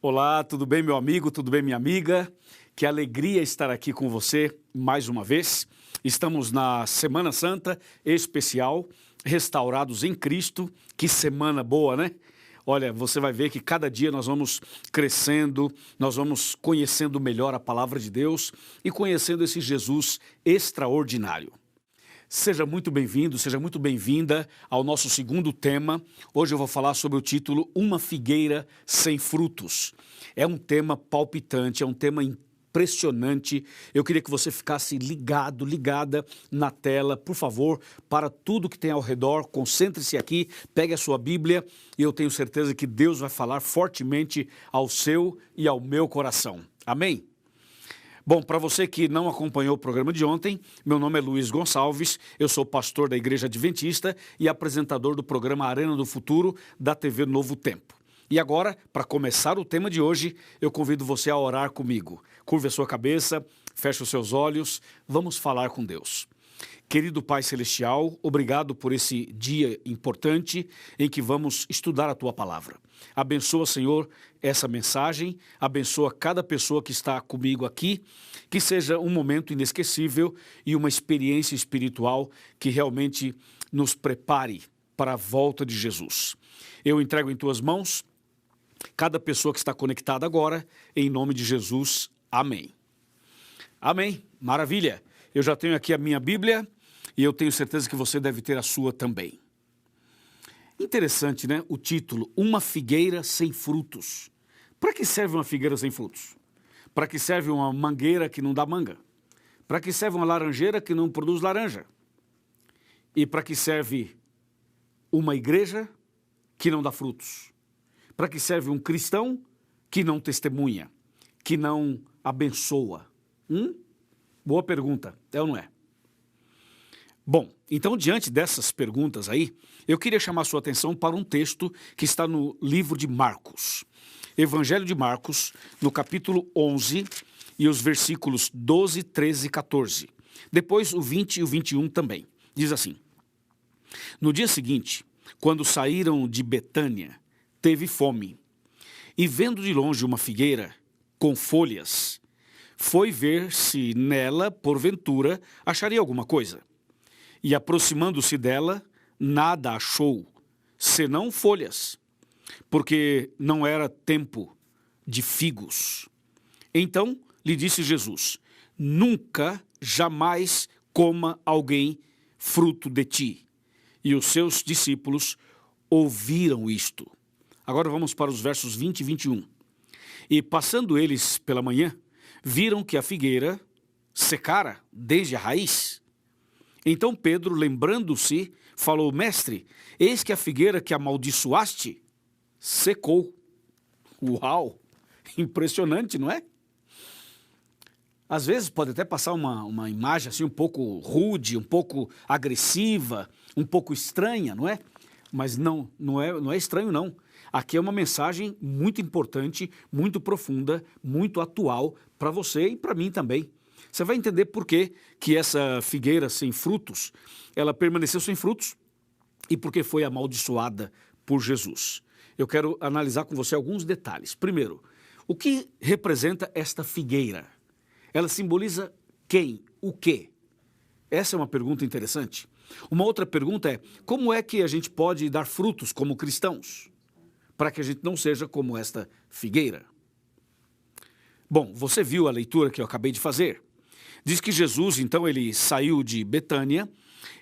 Olá, tudo bem, meu amigo? Tudo bem, minha amiga? Que alegria estar aqui com você mais uma vez. Estamos na Semana Santa especial, restaurados em Cristo. Que semana boa, né? Olha, você vai ver que cada dia nós vamos crescendo, nós vamos conhecendo melhor a palavra de Deus e conhecendo esse Jesus extraordinário. Seja muito bem-vindo, seja muito bem-vinda ao nosso segundo tema. Hoje eu vou falar sobre o título Uma Figueira Sem Frutos. É um tema palpitante, é um tema impressionante. Eu queria que você ficasse ligada na tela, por favor, para tudo que tem ao redor. Concentre-se aqui, pegue a sua Bíblia e eu tenho certeza que Deus vai falar fortemente ao seu e ao meu coração. Amém? Bom, para você que não acompanhou o programa de ontem, meu nome é Luiz Gonçalves, eu sou pastor da Igreja Adventista e apresentador do programa Arena do Futuro da TV Novo Tempo. E agora, para começar o tema de hoje, eu convido você a orar comigo. Curve a sua cabeça, feche os seus olhos, vamos falar com Deus. Querido Pai Celestial, obrigado por esse dia importante em que vamos estudar a Tua Palavra. Abençoa, Senhor, essa mensagem, abençoa cada pessoa que está comigo aqui, que seja um momento inesquecível e uma experiência espiritual que realmente nos prepare para a volta de Jesus. Eu entrego em Tuas mãos cada pessoa que está conectada agora, em nome de Jesus. Amém. Amém. Maravilha. Eu já tenho aqui a minha Bíblia e eu tenho certeza que você deve ter a sua também. Interessante, né? O título, Uma Figueira Sem Frutos. Para que serve uma figueira sem frutos? Para que serve uma mangueira que não dá manga? Para que serve uma laranjeira que não produz laranja? E para que serve uma igreja que não dá frutos? Para que serve um cristão que não testemunha, que não abençoa? Boa pergunta, é ou não é? Bom, então diante dessas perguntas aí, eu queria chamar a sua atenção para um texto que está no livro de Marcos. Evangelho de Marcos, no capítulo 11 e os versículos 12, 13 e 14. Depois o 20 e o 21 também. Diz assim: No dia seguinte, quando saíram de Betânia, teve fome, e vendo de longe uma figueira com folhas, foi ver se nela, porventura, acharia alguma coisa. E aproximando-se dela, nada achou, senão folhas, porque não era tempo de figos. Então lhe disse Jesus: Nunca, jamais coma alguém fruto de ti. E os seus discípulos ouviram isto. Agora vamos para os versos 20 e 21. E passando eles pela manhã, viram que a figueira secara desde a raiz. Então Pedro, lembrando-se, falou: Mestre, eis que a figueira que amaldiçoaste secou. Uau! Impressionante, não é? Às vezes pode até passar uma imagem assim um pouco rude, um pouco agressiva, um pouco estranha, não é? Mas não é estranho, não. Aqui é uma mensagem muito importante, muito profunda, muito atual para você e para mim também. Você vai entender por que essa figueira sem frutos, ela permaneceu sem frutos e por que foi amaldiçoada por Jesus. Eu quero analisar com você alguns detalhes. Primeiro, o que representa esta figueira? Ela simboliza quem? O quê? Essa é uma pergunta interessante. Uma outra pergunta é: como é que a gente pode dar frutos como cristãos, para que a gente não seja como esta figueira? Bom, você viu a leitura que eu acabei de fazer. Diz que Jesus, então, ele saiu de Betânia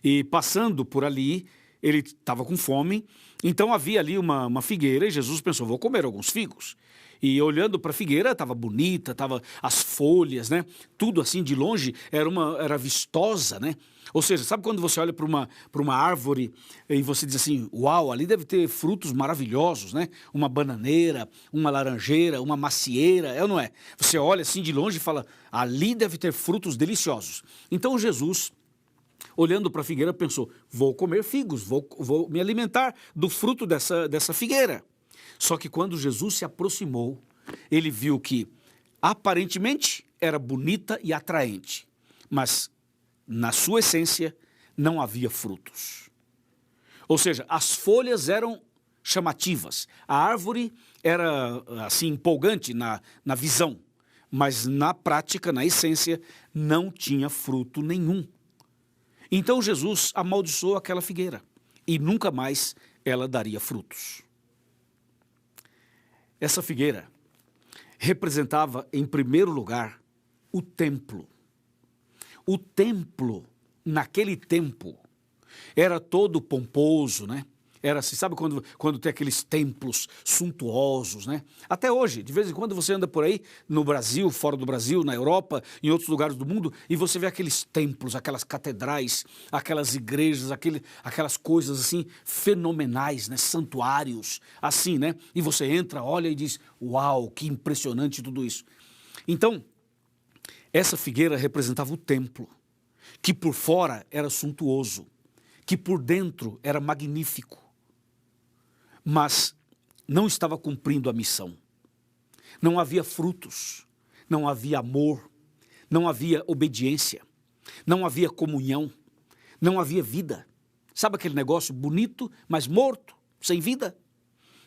e passando por ali, ele estava com fome, então havia ali uma figueira e Jesus pensou: vou comer alguns figos. E olhando para a figueira, estava bonita, estava as folhas, né? Tudo assim de longe era vistosa, né? Ou seja, sabe quando você olha para uma árvore e você diz assim: uau, ali deve ter frutos maravilhosos, né? Uma bananeira, uma laranjeira, uma macieira, é ou não é? Você olha assim de longe e fala: ali deve ter frutos deliciosos. Então Jesus, olhando para a figueira, pensou: vou comer figos, vou me alimentar do fruto dessa figueira. Só que quando Jesus se aproximou, ele viu que aparentemente era bonita e atraente, mas na sua essência não havia frutos. Ou seja, as folhas eram chamativas, a árvore era assim empolgante na visão, mas na prática, na essência, não tinha fruto nenhum. Então Jesus amaldiçoou aquela figueira e nunca mais ela daria frutos. Essa figueira representava, em primeiro lugar, o templo. O templo, naquele tempo, era todo pomposo, né? Era assim, sabe quando tem aqueles templos suntuosos, né? Até hoje, de vez em quando você anda por aí, no Brasil, fora do Brasil, na Europa, em outros lugares do mundo, e você vê aqueles templos, aquelas catedrais, aquelas igrejas, aquelas coisas assim, fenomenais, né? Santuários, assim, né? E você entra, olha e diz, uau, que impressionante tudo isso. Então, essa figueira representava o templo, que por fora era suntuoso, que por dentro era magnífico, mas não estava cumprindo a missão. Não havia frutos, não havia amor, não havia obediência, não havia comunhão, não havia vida. Sabe aquele negócio bonito, mas morto, sem vida?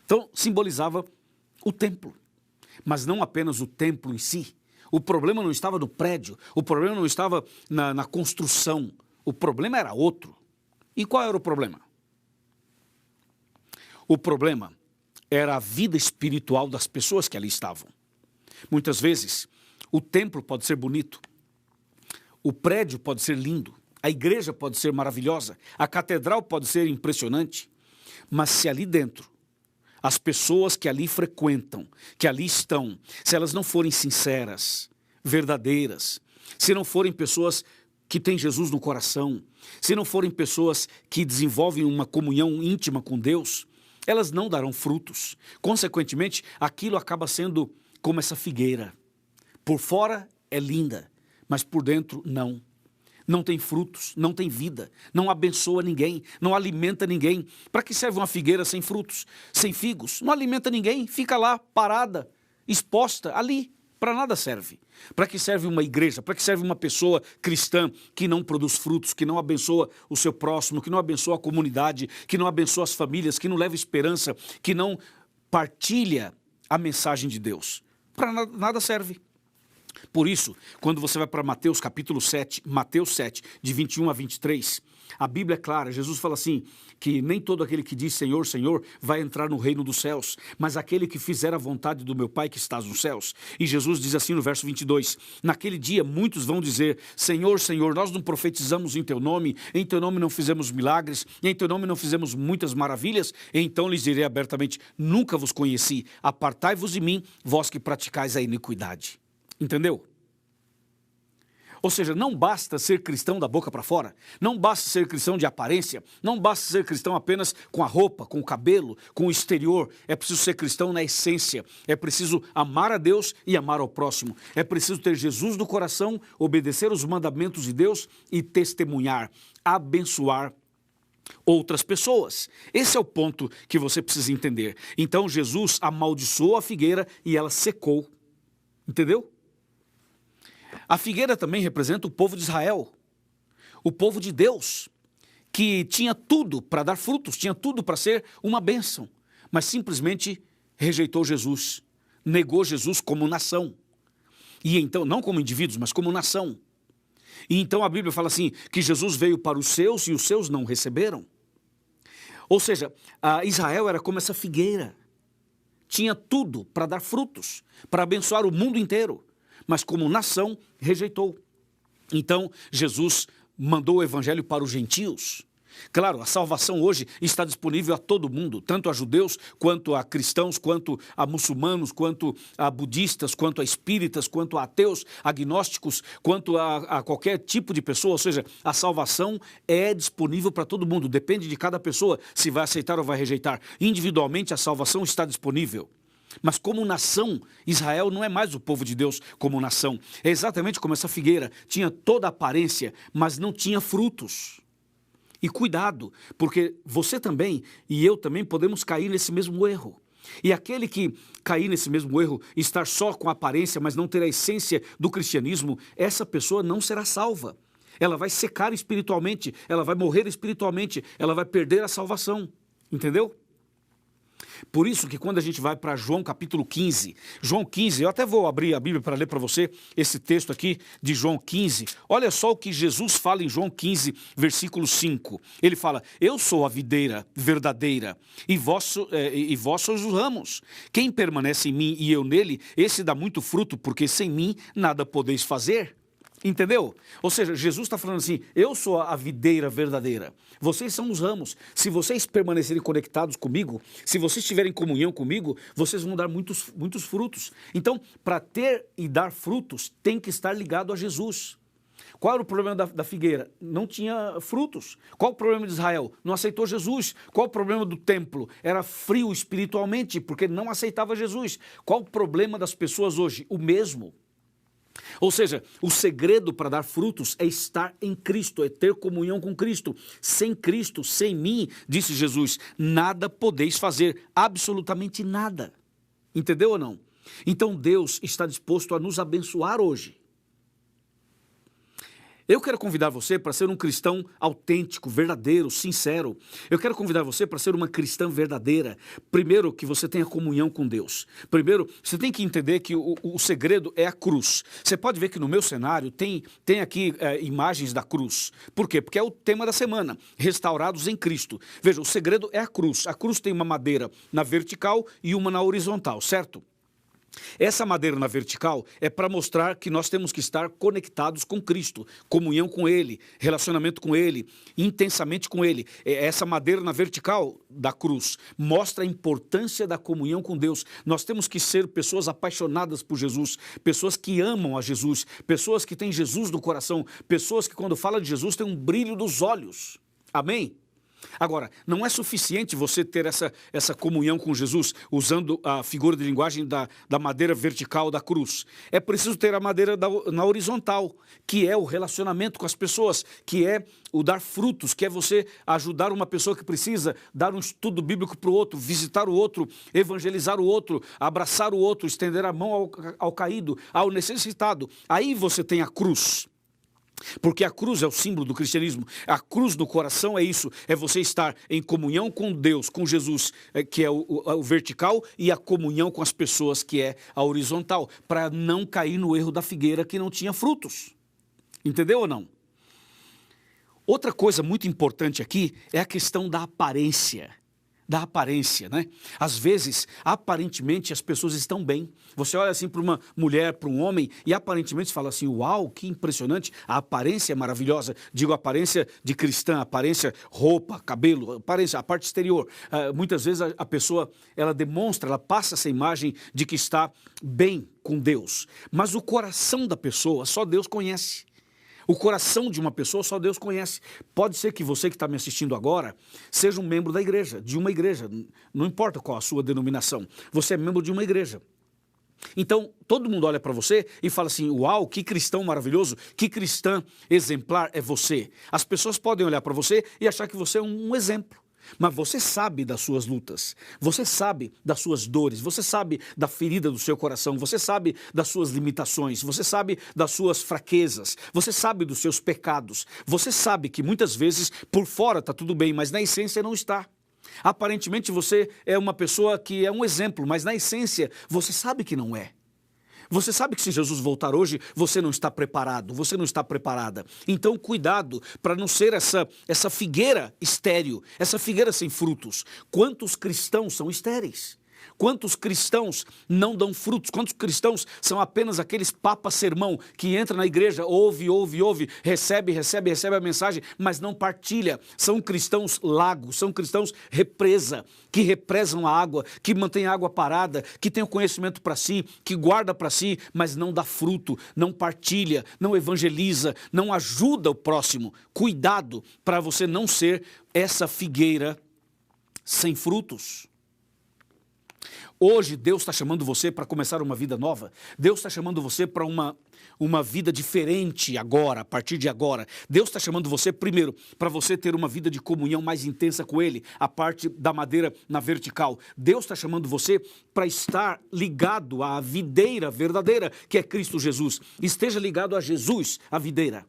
Então, simbolizava o templo, mas não apenas o templo em si. O problema não estava no prédio, o problema não estava na construção, o problema era outro. E qual era o problema? O problema era a vida espiritual das pessoas que ali estavam. Muitas vezes, o templo pode ser bonito, o prédio pode ser lindo, a igreja pode ser maravilhosa, a catedral pode ser impressionante, mas se ali dentro, as pessoas que ali frequentam, que ali estão, se elas não forem sinceras, verdadeiras, se não forem pessoas que têm Jesus no coração, se não forem pessoas que desenvolvem uma comunhão íntima com Deus, elas não darão frutos. Consequentemente, aquilo acaba sendo como essa figueira. Por fora é linda, mas por dentro não. Não tem frutos, não tem vida, não abençoa ninguém, não alimenta ninguém. Para que serve uma figueira sem frutos, sem figos? Não alimenta ninguém, fica lá parada, exposta ali. Para nada serve. Para que serve uma igreja? Para que serve uma pessoa cristã que não produz frutos, que não abençoa o seu próximo, que não abençoa a comunidade, que não abençoa as famílias, que não leva esperança, que não partilha a mensagem de Deus? Para nada serve. Por isso, quando você vai para Mateus capítulo 7, Mateus 7, de 21 a 23, a Bíblia é clara, Jesus fala assim, que nem todo aquele que diz Senhor, Senhor, vai entrar no reino dos céus, mas aquele que fizer a vontade do meu Pai que está nos céus. E Jesus diz assim no verso 22, naquele dia muitos vão dizer, Senhor, Senhor, nós não profetizamos em teu nome não fizemos milagres, em teu nome não fizemos muitas maravilhas, então lhes direi abertamente, nunca vos conheci, apartai-vos de mim, vós que praticais a iniquidade. Entendeu? Ou seja, não basta ser cristão da boca para fora, não basta ser cristão de aparência, não basta ser cristão apenas com a roupa, com o cabelo, com o exterior. É preciso ser cristão na essência, é preciso amar a Deus e amar ao próximo. É preciso ter Jesus no coração, obedecer os mandamentos de Deus e testemunhar, abençoar outras pessoas. Esse é o ponto que você precisa entender. Então Jesus amaldiçoou a figueira e ela secou. Entendeu? A figueira também representa o povo de Israel, o povo de Deus, que tinha tudo para dar frutos, tinha tudo para ser uma bênção, mas simplesmente rejeitou Jesus, negou Jesus como nação. E então, não como indivíduos, mas como nação. E então a Bíblia fala assim, que Jesus veio para os seus e os seus não receberam. Ou seja, Israel era como essa figueira, tinha tudo para dar frutos, para abençoar o mundo inteiro, mas como nação rejeitou. Então Jesus mandou o evangelho para os gentios. Claro, a salvação hoje está disponível a todo mundo, tanto a judeus, quanto a cristãos, quanto a muçulmanos, quanto a budistas, quanto a espíritas, quanto a ateus, agnósticos, quanto a qualquer tipo de pessoa. Ou seja, a salvação é disponível para todo mundo, depende de cada pessoa se vai aceitar ou vai rejeitar. Individualmente a salvação está disponível. Mas como nação, Israel não é mais o povo de Deus como nação. É exatamente como essa figueira, tinha toda a aparência, mas não tinha frutos. E cuidado, porque você também e eu também podemos cair nesse mesmo erro. E aquele que cair nesse mesmo erro, estar só com a aparência, mas não ter a essência do cristianismo, essa pessoa não será salva. Ela vai secar espiritualmente, ela vai morrer espiritualmente, ela vai perder a salvação. Entendeu? Por isso que quando a gente vai para João capítulo 15, João 15, eu até vou abrir a Bíblia para ler para você esse texto aqui de João 15. Olha só o que Jesus fala em João 15, versículo 5. Ele fala: eu sou a videira verdadeira e vós sois os ramos. Quem permanece em mim e eu nele, esse dá muito fruto, porque sem mim nada podeis fazer. Entendeu? Ou seja, Jesus está falando assim: eu sou a videira verdadeira, vocês são os ramos. Se vocês permanecerem conectados comigo, se vocês estiverem em comunhão comigo, vocês vão dar muitos frutos. Então, para ter e dar frutos, tem que estar ligado a Jesus. Qual era o problema da figueira? Não tinha frutos. Qual o problema de Israel? Não aceitou Jesus. Qual o problema do templo? Era frio espiritualmente, porque não aceitava Jesus. Qual o problema das pessoas hoje? O mesmo. Ou seja, o segredo para dar frutos é estar em Cristo, é ter comunhão com Cristo. Sem Cristo, sem mim, disse Jesus, nada podeis fazer, absolutamente nada. Entendeu ou não? Então Deus está disposto a nos abençoar hoje. Eu quero convidar você para ser um cristão autêntico, verdadeiro, sincero. Eu quero convidar você para ser uma cristã verdadeira. Primeiro, que você tenha comunhão com Deus. Primeiro, você tem que entender que o segredo é a cruz. Você pode ver que no meu cenário tem aqui imagens da cruz. Por quê? Porque é o tema da semana, restaurados em Cristo. Veja, o segredo é a cruz. A cruz tem uma madeira na vertical e uma na horizontal, certo? Essa madeira na vertical é para mostrar que nós temos que estar conectados com Cristo, comunhão com Ele, relacionamento com Ele, intensamente com Ele. Essa madeira na vertical da cruz mostra a importância da comunhão com Deus. Nós temos que ser pessoas apaixonadas por Jesus, pessoas que amam a Jesus, pessoas que têm Jesus no coração, pessoas que quando falam de Jesus têm um brilho dos olhos. Amém? Agora, não é suficiente você ter essa comunhão com Jesus usando a figura de linguagem da madeira vertical da cruz. É preciso ter a madeira na horizontal, que é o relacionamento com as pessoas, que é o dar frutos, que é você ajudar uma pessoa que precisa, dar um estudo bíblico para o outro, visitar o outro, evangelizar o outro, abraçar o outro, estender a mão ao caído, ao necessitado. Aí você tem a cruz. Porque a cruz é o símbolo do cristianismo. A cruz no coração é isso, é você estar em comunhão com Deus, com Jesus, que é o vertical, e a comunhão com as pessoas, que é a horizontal, para não cair no erro da figueira que não tinha frutos. Entendeu ou não? Outra coisa muito importante aqui é a questão da aparência. Da aparência, né? Às vezes, aparentemente, as pessoas estão bem. Você olha assim para uma mulher, para um homem, e aparentemente fala assim: uau, que impressionante, a aparência é maravilhosa. Digo, aparência de cristã, aparência, roupa, cabelo, aparência, a parte exterior. Muitas vezes a pessoa, ela demonstra, ela passa essa imagem de que está bem com Deus. Mas o coração da pessoa, só Deus conhece. O coração de uma pessoa só Deus conhece. Pode ser que você que está me assistindo agora seja um membro da igreja, de uma igreja. Não importa qual a sua denominação. Você é membro de uma igreja. Então, todo mundo olha para você e fala assim: uau, que cristão maravilhoso, que cristã exemplar é você. As pessoas podem olhar para você e achar que você é um exemplo. Mas você sabe das suas lutas, você sabe das suas dores, você sabe da ferida do seu coração, você sabe das suas limitações, você sabe das suas fraquezas, você sabe dos seus pecados, você sabe que muitas vezes por fora está tudo bem, mas na essência não está. Aparentemente você é uma pessoa que é um exemplo, mas na essência você sabe que não é. Você sabe que se Jesus voltar hoje, você não está preparado, você não está preparada. Então, cuidado para não ser essa figueira estéril, essa figueira sem frutos. Quantos cristãos são estéreis? Quantos cristãos não dão frutos? Quantos cristãos são apenas aqueles papa-sermão que entra na igreja, ouve, recebe a mensagem, mas não partilha? São cristãos lagos, são cristãos represa, que represam a água, que mantém a água parada, que tem o conhecimento para si, que guarda para si, mas não dá fruto, não partilha, não evangeliza, não ajuda o próximo. Cuidado para você não ser essa figueira sem frutos. Hoje Deus está chamando você para começar uma vida nova. Deus está chamando você para uma vida diferente agora, a partir de agora. Deus está chamando você, primeiro, para você ter uma vida de comunhão mais intensa com Ele, a parte da madeira na vertical. Deus está chamando você para estar ligado à videira verdadeira, que é Cristo Jesus. Esteja ligado a Jesus, a videira.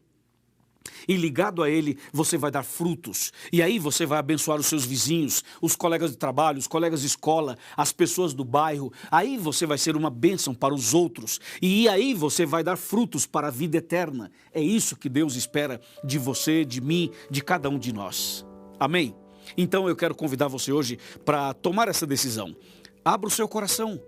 E ligado a ele, você vai dar frutos. E aí você vai abençoar os seus vizinhos, os colegas de trabalho, os colegas de escola, as pessoas do bairro. Aí você vai ser uma bênção para os outros. E aí você vai dar frutos para a vida eterna. É isso que Deus espera de você, de mim, de cada um de nós. Amém? Então eu quero convidar você hoje para tomar essa decisão. Abra o seu coração.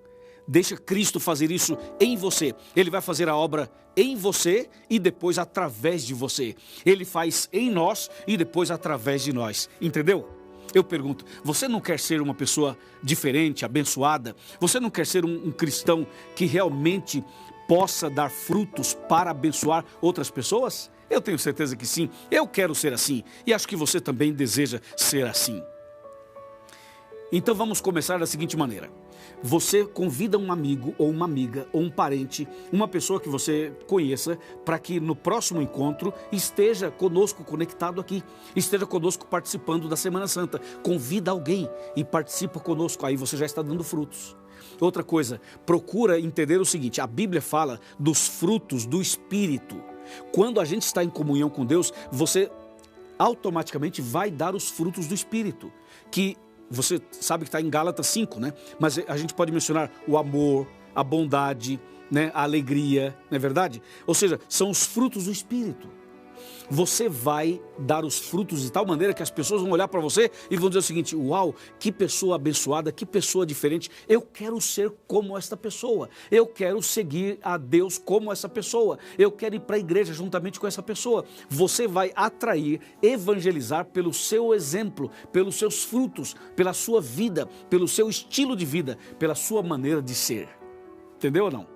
Deixa Cristo fazer isso em você. Ele vai fazer a obra em você e depois através de você. Ele faz em nós e depois através de nós. Entendeu? Eu pergunto, você não quer ser uma pessoa diferente, abençoada? Você não quer ser um cristão que realmente possa dar frutos para abençoar outras pessoas? Eu tenho certeza que sim. Eu quero ser assim. E acho que você também deseja ser assim. Então vamos começar da seguinte maneira. Você convida um amigo ou uma amiga ou um parente, uma pessoa que você conheça, para que no próximo encontro esteja conosco conectado aqui, esteja conosco participando da Semana Santa. Convida alguém e participa conosco, aí você já está dando frutos. Outra coisa, procura entender o seguinte, a Bíblia fala dos frutos do Espírito. Quando a gente está em comunhão com Deus, você automaticamente vai dar os frutos do Espírito, que você sabe que está em Gálatas 5, né? Mas a gente pode mencionar o amor, a bondade, né? A alegria, não é verdade? Ou seja, são os frutos do Espírito. Você vai dar os frutos de tal maneira que as pessoas vão olhar para você e vão dizer o seguinte, uau, que pessoa abençoada, que pessoa diferente, eu quero ser como esta pessoa, eu quero seguir a Deus como essa pessoa, eu quero ir para a igreja juntamente com essa pessoa. Você vai atrair, evangelizar pelo seu exemplo, pelos seus frutos, pela sua vida, pelo seu estilo de vida, pela sua maneira de ser. Entendeu ou não?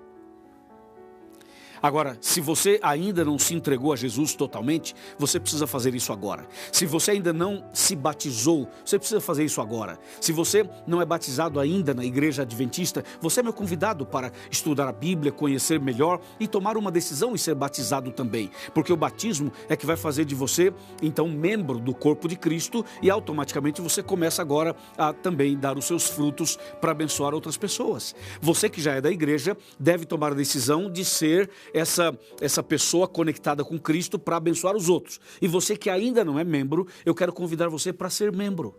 Agora, se você ainda não se entregou a Jesus totalmente, você precisa fazer isso agora. Se você ainda não se batizou, você precisa fazer isso agora. Se você não é batizado ainda na igreja adventista, você é meu convidado para estudar a Bíblia, conhecer melhor e tomar uma decisão e ser batizado também. Porque o batismo é que vai fazer de você, então, membro do corpo de Cristo e automaticamente você começa agora a também dar os seus frutos para abençoar outras pessoas. Você que já é da igreja deve tomar a decisão de ser essa pessoa conectada com Cristo para abençoar os outros. E você que ainda não é membro, eu quero convidar você para ser membro.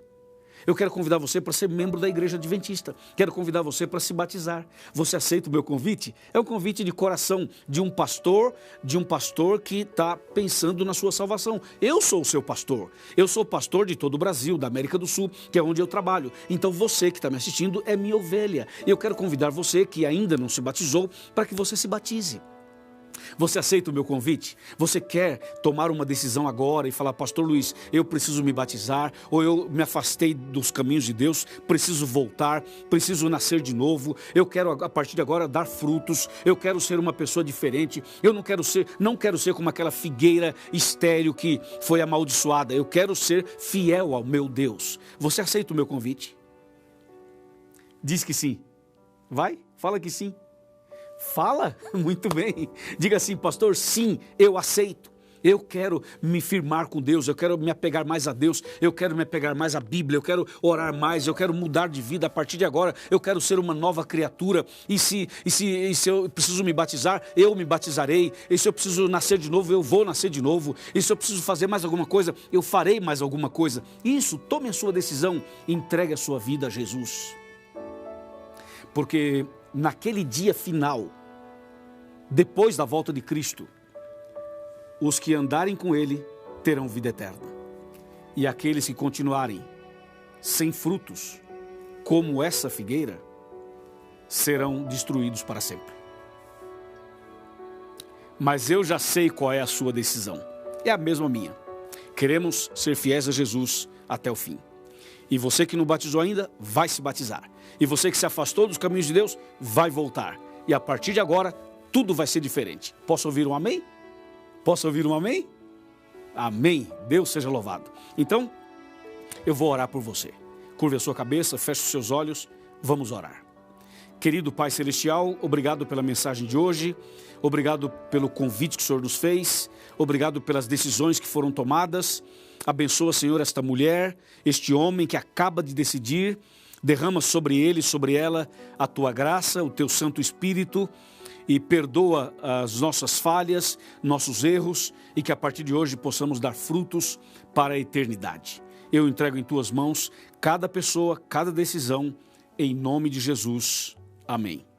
Eu quero convidar você para ser membro da igreja adventista. Quero convidar você para se batizar. Você aceita o meu convite? É um convite de coração de um pastor que está pensando na sua salvação. Eu sou o seu pastor. Eu sou pastor de todo o Brasil, da América do Sul, que é onde eu trabalho. Então você que está me assistindo é minha ovelha. Eu quero convidar você que ainda não se batizou para que você se batize. Você aceita o meu convite? Você quer tomar uma decisão agora e falar, pastor Luiz, eu preciso me batizar, ou eu me afastei dos caminhos de Deus, preciso voltar, preciso nascer de novo, eu quero a partir de agora dar frutos, eu quero ser uma pessoa diferente, eu não quero ser como aquela figueira estéril que foi amaldiçoada, eu quero ser fiel ao meu Deus. Você aceita o meu convite? Diz que sim. Vai? Fala que sim. Fala? Muito bem. Diga assim, pastor, sim, eu aceito. Eu quero me firmar com Deus, eu quero me apegar mais a Deus, eu quero me apegar mais à Bíblia, eu quero orar mais, eu quero mudar de vida a partir de agora, eu quero ser uma nova criatura. E se eu preciso me batizar, eu me batizarei. E se eu preciso nascer de novo, eu vou nascer de novo. E se eu preciso fazer mais alguma coisa, eu farei mais alguma coisa. Isso, tome a sua decisão, entregue a sua vida a Jesus. Porque naquele dia final, depois da volta de Cristo, os que andarem com Ele terão vida eterna. E aqueles que continuarem sem frutos, como essa figueira, serão destruídos para sempre. Mas eu já sei qual é a sua decisão. É a mesma minha. Queremos ser fiéis a Jesus até o fim. E você que não batizou ainda, vai se batizar. E você que se afastou dos caminhos de Deus, vai voltar. E a partir de agora, tudo vai ser diferente. Posso ouvir um amém? Posso ouvir um amém? Amém. Deus seja louvado. Então, eu vou orar por você. Curve a sua cabeça, feche os seus olhos, vamos orar. Querido Pai Celestial, obrigado pela mensagem de hoje, obrigado pelo convite que o Senhor nos fez, obrigado pelas decisões que foram tomadas. Abençoa, Senhor, esta mulher, este homem que acaba de decidir, derrama sobre ele, sobre ela, a Tua graça, o Teu Santo Espírito, e perdoa as nossas falhas, nossos erros, e que a partir de hoje possamos dar frutos para a eternidade. Eu entrego em tuas mãos cada pessoa, cada decisão, em nome de Jesus. Amém.